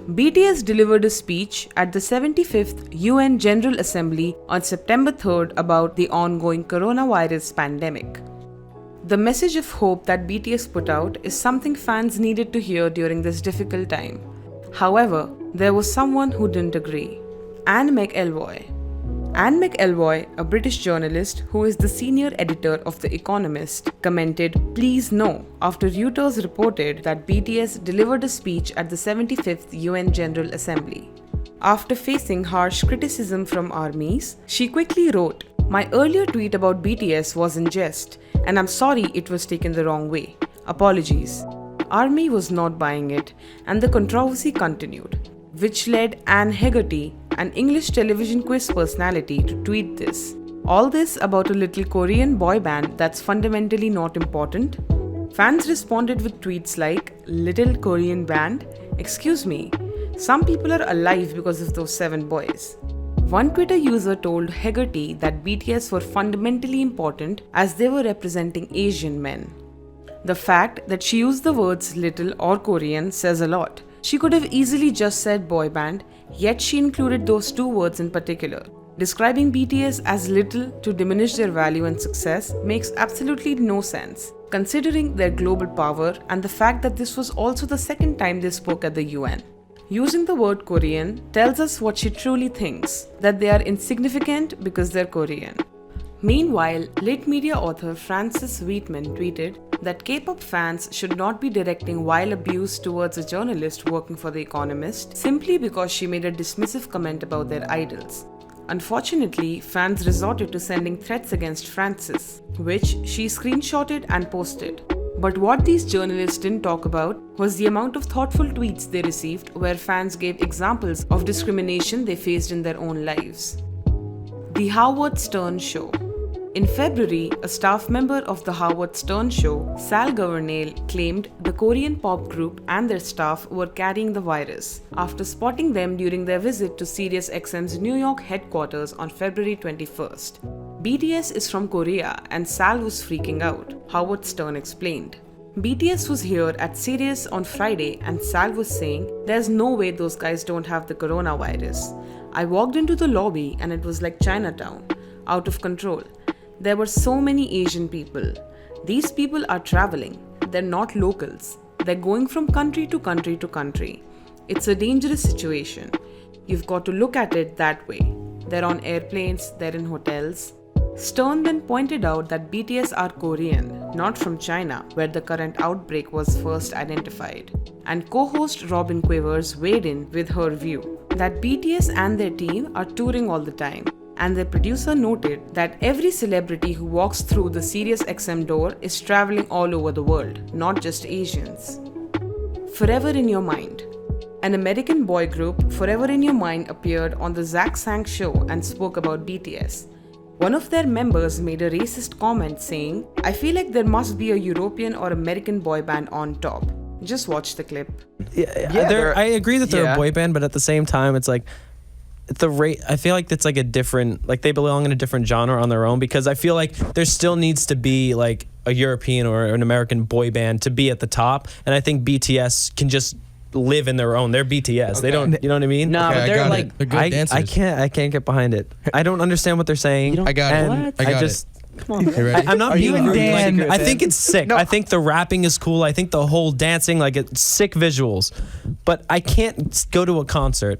BTS delivered a speech at the 75th UN General Assembly on September 3rd about the ongoing coronavirus pandemic. The message of hope that BTS put out is something fans needed to hear during this difficult time. However, there was someone who didn't agree. Anne McElvoy. Anne McElvoy, a British journalist who is the senior editor of The Economist, commented, "Please no," after Reuters reported that BTS delivered a speech at the 75th UN General Assembly. After facing harsh criticism from armies, she quickly wrote, "My earlier tweet about BTS was in jest, and I'm sorry it was taken the wrong way. Apologies." Army was not buying it, and the controversy continued, which led Anne Hegerty, an English television quiz personality, to tweet this. All this about a little Korean boy band that's fundamentally not important? Fans responded with tweets like, "Little Korean band? Excuse me. Some people are alive because of those 7 boys." One Twitter user told Hegerty that BTS were fundamentally important as they were representing Asian men. The fact that she used the words little or Korean says a lot. She could have easily just said boy band, yet she included those 2 words in particular. Describing BTS as little to diminish their value and success makes absolutely no sense, considering their global power and the fact that this was also the second time they spoke at the UN. Using the word Korean tells us what she truly thinks, that they are insignificant because they're Korean. Meanwhile, lit media author Frances Weetman tweeted that K-pop fans should not be directing vile abuse towards a journalist working for The Economist simply because she made a dismissive comment about their idols. Unfortunately, fans resorted to sending threats against Frances, which she screenshotted and posted. But what these journalists didn't talk about was the amount of thoughtful tweets they received where fans gave examples of discrimination they faced in their own lives. The Howard Stern Show. In February, a staff member of the Howard Stern Show, Sal Governale, claimed the Korean pop group and their staff were carrying the virus after spotting them during their visit to SiriusXM's New York headquarters on February 21st. BTS is from Korea and Sal was freaking out, Howard Stern explained. BTS was here at Sirius on Friday and Sal was saying, "There's no way those guys don't have the coronavirus. I walked into the lobby and it was like Chinatown, out of control. There were so many Asian people. These people are traveling. They're not locals. They're going from country to country to country. It's a dangerous situation. You've got to look at it that way. They're on airplanes, they're in hotels." Stern then pointed out that BTS are Korean, not from China, where the current outbreak was first identified. And co-host Robin Quivers weighed in with her view that BTS and their team are touring all the time. And their producer noted that every celebrity who walks through the SiriusXM door is traveling all over the world, not just Asians. Forever in Your Mind. An American boy group, Forever in Your Mind, appeared on the Zach Sang show and spoke about BTS. One of their members made a racist comment saying, "I feel like there must be a European or American boy band on top." Just watch the clip. I agree that they're a boy band, but at the same time, it's like, I feel like it's like a different, like they belong in a different genre on their own, because I feel like there still needs to be like a European or an American boy band to be at the top, and I think BTS can just live in their own. They're BTS. Okay. They don't, you know what I mean? No, but they're like, they're good dancers. I can't get behind it. I don't understand what they're saying. I got it. I got it. Come on. I'm not being rude. Dan? I think it's sick. No. I think the rapping is cool. I think the whole dancing, like it's sick visuals. But I can't go to a concert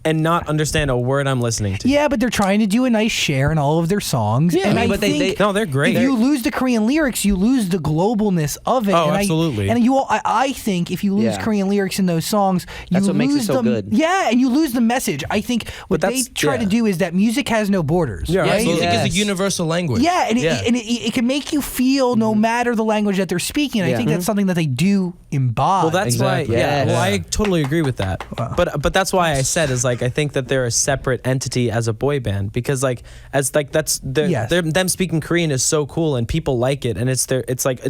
and not understand a word I'm listening to. Yeah, but they're trying to do a nice share in all of their songs. Yeah, and but they're great. If you lose the Korean lyrics, you lose the globalness of it. Oh, and absolutely. I think if you lose Korean lyrics in those songs, that's what lose makes it so good. Yeah, and you lose the message. I think what they try to do is that music has no borders. Yeah, right? music is a universal language. Yeah, and it can make you feel no matter the language that they're speaking. I think that's something that they do imbibe. Well, that's why. Yeah. Well, I totally agree with that. Wow. But that's why I said is like I think that they're a separate entity as a boy band, because like that's them speaking Korean is so cool and people like it, and it's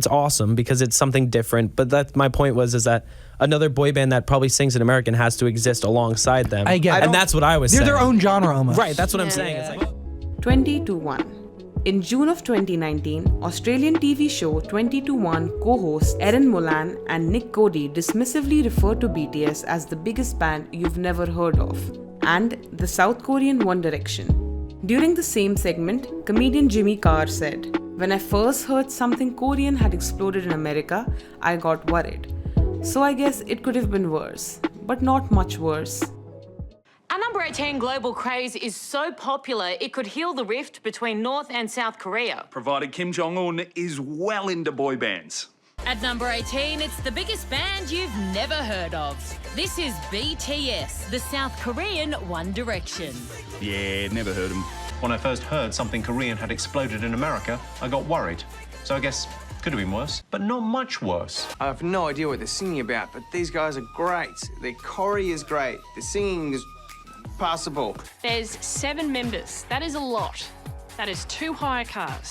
awesome because it's something different. But that's my point is that another boy band that probably sings in American has to exist alongside them. I get it. And that's what I was saying. They're their own genre almost. Right, that's what I'm saying. It's like 20-1. In June of 2019, Australian TV show 20 to 1 co-hosts Erin Molan and Nick Cody dismissively referred to BTS as the biggest band you've never heard of, and the South Korean One Direction. During the same segment, comedian Jimmy Carr said, "When I first heard something Korean had exploded in America, I got worried. So I guess it could have been worse, but not much worse." Our number 18 global craze is so popular it could heal the rift between North and South Korea. Provided Kim Jong-un is well into boy bands. At number 18, it's the biggest band you've never heard of. This is BTS, the South Korean One Direction. Yeah, never heard him. When I first heard something Korean had exploded in America, I got worried. So I guess could have been worse, but not much worse. I have no idea what they're singing about, but these guys are great. Their choreo is great. The singing is passable. There's 7 members. That is a lot. That is 2 hire cars.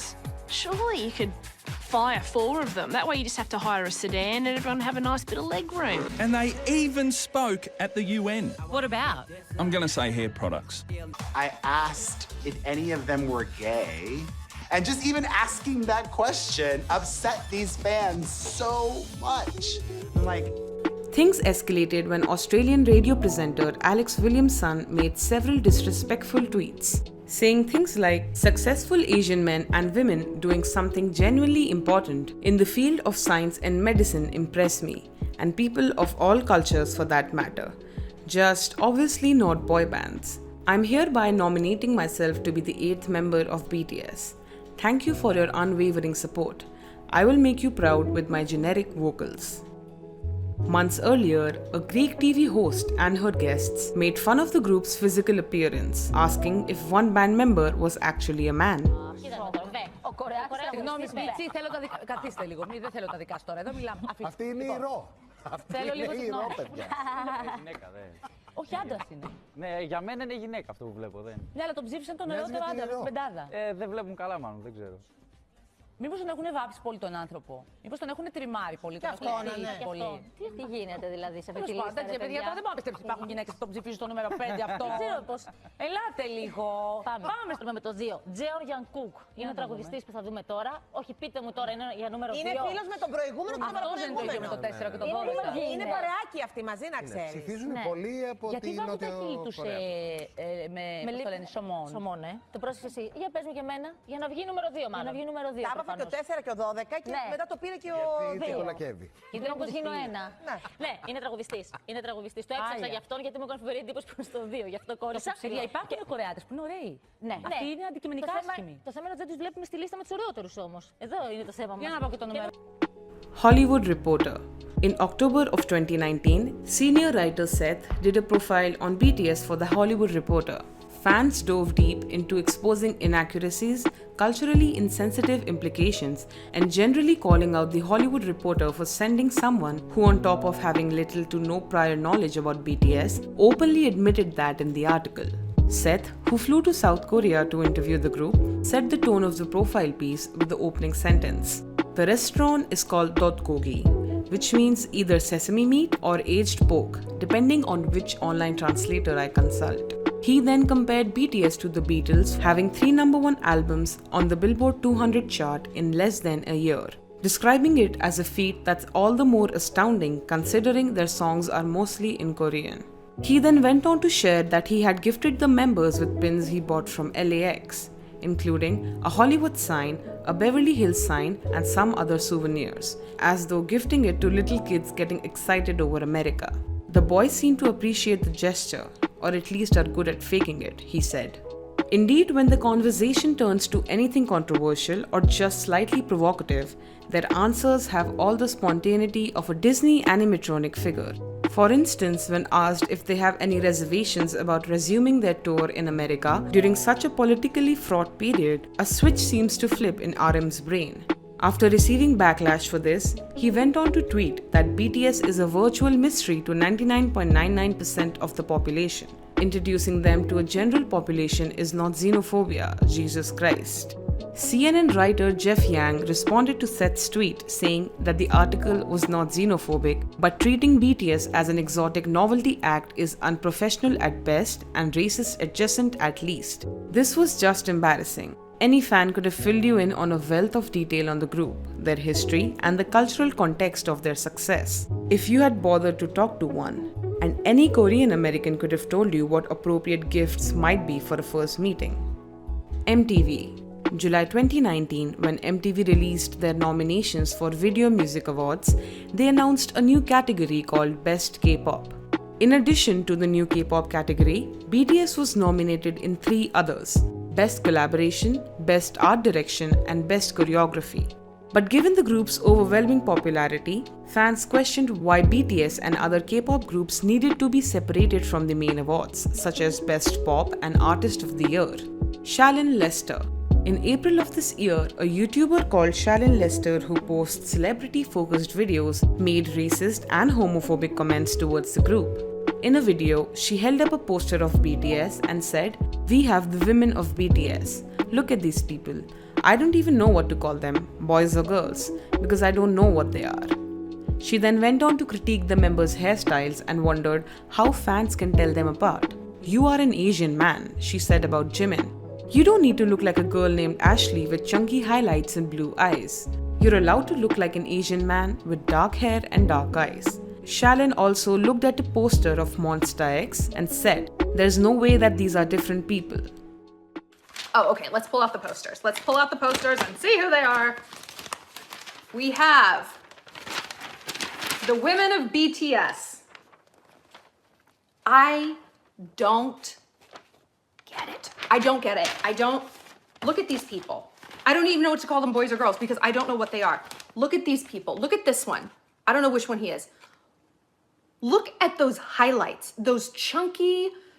Surely you could fire 4 of them. That way you just have to hire a sedan and everyone have a nice bit of leg room. And they even spoke at the UN. What about? I'm going to say hair products. I asked if any of them were gay, and just even asking that question upset these fans so much. I'm like, Things escalated when Australian radio presenter Alex Williamson made several disrespectful tweets, saying things like, "Successful Asian men and women doing something genuinely important in the field of science and medicine impress me, and people of all cultures for that matter. Just obviously not boy bands. I'm hereby nominating myself to be the 8th member of BTS. Thank you for your unwavering support. I will make you proud with my generic vocals." Months earlier, a Greek TV host and her guests made fun of the group's physical appearance, asking if one band member was actually a man. Συγγνώμη, Σπίτσι, καθίστε λίγο. Δεν θέλω τα δικά σου τώρα. Εδώ μιλάμε. αυτή είναι η ρο. Αυτή είναι η ρο, παιδιά. Γυναίκα, όχι, άντρας είναι. Ναι, για μένα είναι γυναίκα αυτό που βλέπω. Ναι, αλλά τον ψήφισαν τον νεότερο άντρα στην πεντάδα. Δεν βλέπουν καλά, μάλλον, δεν ξέρω. Μήπως τον έχουν βάψει πολύ τον άνθρωπο. Μήπως τον έχουν τριμάρει πολύ. Και αυτό, ναι. Τι γίνεται δηλαδή σε αυτή τη λίστα, ρε παιδιά. Τώρα δεν μπορώ να πιστέψω ότι υπάρχουν γυναίκες που τον ψηφίζουν στο νούμερο 5 αυτό. Δεν ξέρω πώς. Ελάτε λίγο. Πάμε με το 2. Τζέον Γιαν Κουκ. Είναι ο τραγουδιστής που θα δούμε τώρα. Όχι, πείτε μου τώρα, είναι για νούμερο 2. Είναι φίλος με τον προηγούμενο και τον αυτός δεν είναι το ίδιο με το 4 και το 12. Είναι παρεάκι αυτοί μαζί, να ξέρεις. Ψηφίζουν πολύ από γιατί την βάζουν τα χείλη τους με το λένε σωμών. Το πρόσεξε εσύ. Για πες μου και εμένα. Για να βγει νούμερο 2 μάλλον. Για να βγει νούμερο 2. Τα έπαθε και ο 4 και ο 12 και μετά το πήρε και ο 2. Γιατί κολακεύει. Γιατί όπως γίνω 1. Ναι, είναι τραγουδιστής. Είναι τραγουδιστής. Το έψαξα για αυτόν γιατί μου έκανε φοβερή εντύπωση που είναι στο 2. Γι' αυτό κόλλησα. Υπάρχουν και Κορεάτες που είναι ωραίοι. Ναι, αυτοί είναι αντικειμενικά άσχημοι. Το θέμα είναι ότι δεν τους βλέπουμε στη λίστα με τους ωραιότερους όμως. Εδώ είναι το θέμα μας. Για να πω και το νούμερο. Hollywood Reporter. In October of 2019, senior writer Seth did a profile on BTS for The Hollywood Reporter. Fans dove deep into exposing inaccuracies, culturally insensitive implications, and generally calling out The Hollywood Reporter for sending someone who, on top of having little to no prior knowledge about BTS, openly admitted that in the article. Seth, who flew to South Korea to interview the group, set the tone of the profile piece with the opening sentence. The restaurant is called Dotgogi, which means either sesame meat or aged pork, depending on which online translator I consult. He then compared BTS to the Beatles, having 3 #1 albums on the Billboard 200 chart in less than a year, describing it as a feat that's all the more astounding considering their songs are mostly in Korean. He then went on to share that he had gifted the members with pins he bought from LAX, including a Hollywood sign, a Beverly Hills sign, and some other souvenirs, as though gifting it to little kids getting excited over America. The boys seem to appreciate the gesture, or at least are good at faking it, he said. Indeed, when the conversation turns to anything controversial or just slightly provocative, their answers have all the spontaneity of a Disney animatronic figure. For instance, when asked if they have any reservations about resuming their tour in America during such a politically fraught period, a switch seems to flip in RM's brain. After receiving backlash for this, he went on to tweet that BTS is a virtual mystery to 99.99% of the population. Introducing them to a general population is not xenophobia, Jesus Christ. CNN writer Jeff Yang responded to Seth's tweet saying that the article was not xenophobic, but treating BTS as an exotic novelty act is unprofessional at best and racist adjacent at least. This was just embarrassing. any fan could have filled you in on a wealth of detail on the group, their history, and the cultural context of their success, if you had bothered to talk to one. And any Korean American could have told you what appropriate gifts might be for a first meeting. MTV. July 2019, when MTV released their nominations for Video Music Awards, they announced a new category called Best K-Pop. In addition to the new K-Pop category, BTS was nominated in 3 others: Best Collaboration, Best Art Direction, and Best Choreography. But given the group's overwhelming popularity, fans questioned why BTS and other K-pop groups needed to be separated from the main awards, such as Best Pop and Artist of the Year. Shallon Lester. In April of this year, a YouTuber called Shallon Lester, who posts celebrity-focused videos, made racist and homophobic comments towards the group. In a video, she held up a poster of BTS and said, "We have the women of BTS. Look at these people. I don't even know what to call them, boys or girls, because I don't know what they are." She then went on to critique the members' hairstyles and wondered how fans can tell them apart. "You are an Asian man," she said about Jimin. "You don't need to look like a girl named Ashley with chunky highlights and blue eyes. You're allowed to look like an Asian man with dark hair and dark eyes." Shallon also looked at a poster of Monsta X and said, "There's no way that these are different people." Oh, okay, let's pull out the posters. Let's pull out the posters and see who they are. We have the women of BTS. I don't get it. Look at these people. I don't even know what to call them, boys or girls, because I don't know what they are. Look at these people. Look at this one. I don't know which one he is. Look at those highlights, those chunky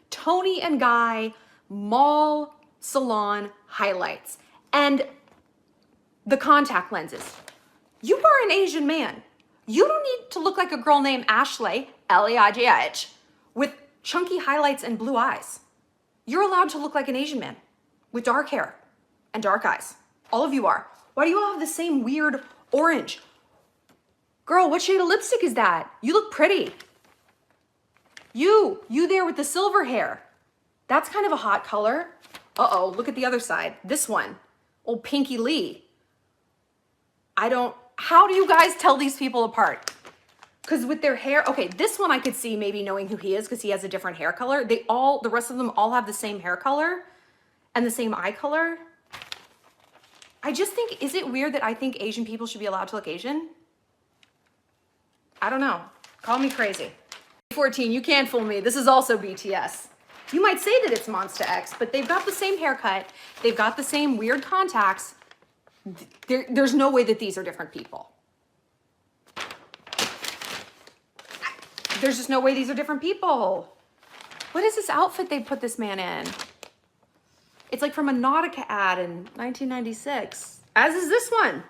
Tony and Guy mall salon highlights, and the contact lenses. You are an Asian man. You don't need to look like a girl named Ashley, L-E-I-G-H, with chunky highlights and blue eyes. You're allowed to look like an Asian man with dark hair and dark eyes. All of you are. Why do you all have the same weird orange? Girl, what shade of lipstick is that? You look pretty. You there with the silver hair. That's kind of a hot color. Uh-oh, look at the other side. This one, old Pinky Lee. How do you guys tell these people apart? Because with their hair, okay, this one I could see maybe knowing who he is because he has a different hair color. The rest of them all have the same hair color and the same eye color. I just think, is it weird that I think Asian people should be allowed to look Asian? I don't know. Call me crazy. 14, you can't fool me. This is also BTS. You might say that it's Monsta X, but they've got the same haircut. They've got the same weird contacts. There's no way that these are different people. There's just no way these are different people. What is this outfit they put this man in? It's like from a Nautica ad in 1996. As is this one.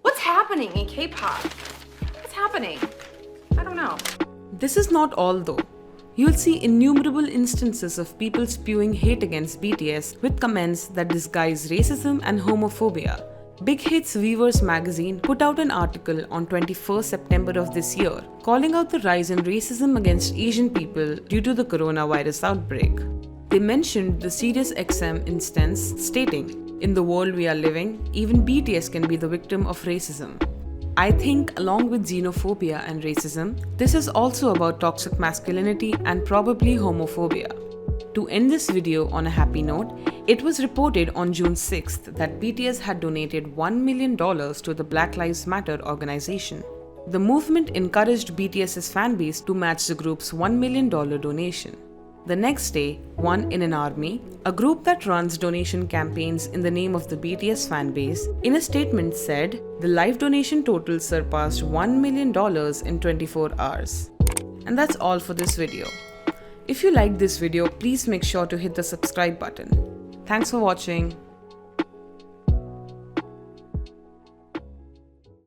What's happening in K-pop? What's happening? I don't know. This is not all though. You'll see innumerable instances of people spewing hate against BTS with comments that disguise racism and homophobia. Big Hits Weverse magazine put out an article on 21st September of this year, calling out the rise in racism against Asian people due to the coronavirus outbreak. They mentioned the Sirius XM instance, stating, "In the world we are living, even BTS can be the victim of racism." I think along with xenophobia and racism, this is also about toxic masculinity and probably homophobia. To end this video on a happy note, it was reported on June 6th that BTS had donated $1 million to the Black Lives Matter organization. The movement encouraged BTS's fanbase to match the group's $1 million donation. The next day, One in an Army, a group that runs donation campaigns in the name of the BTS fanbase, in a statement said the live donation total surpassed $1 million in 24 hours. And that's all for this video. If you liked this video, please make sure to hit the subscribe button. Thanks for watching.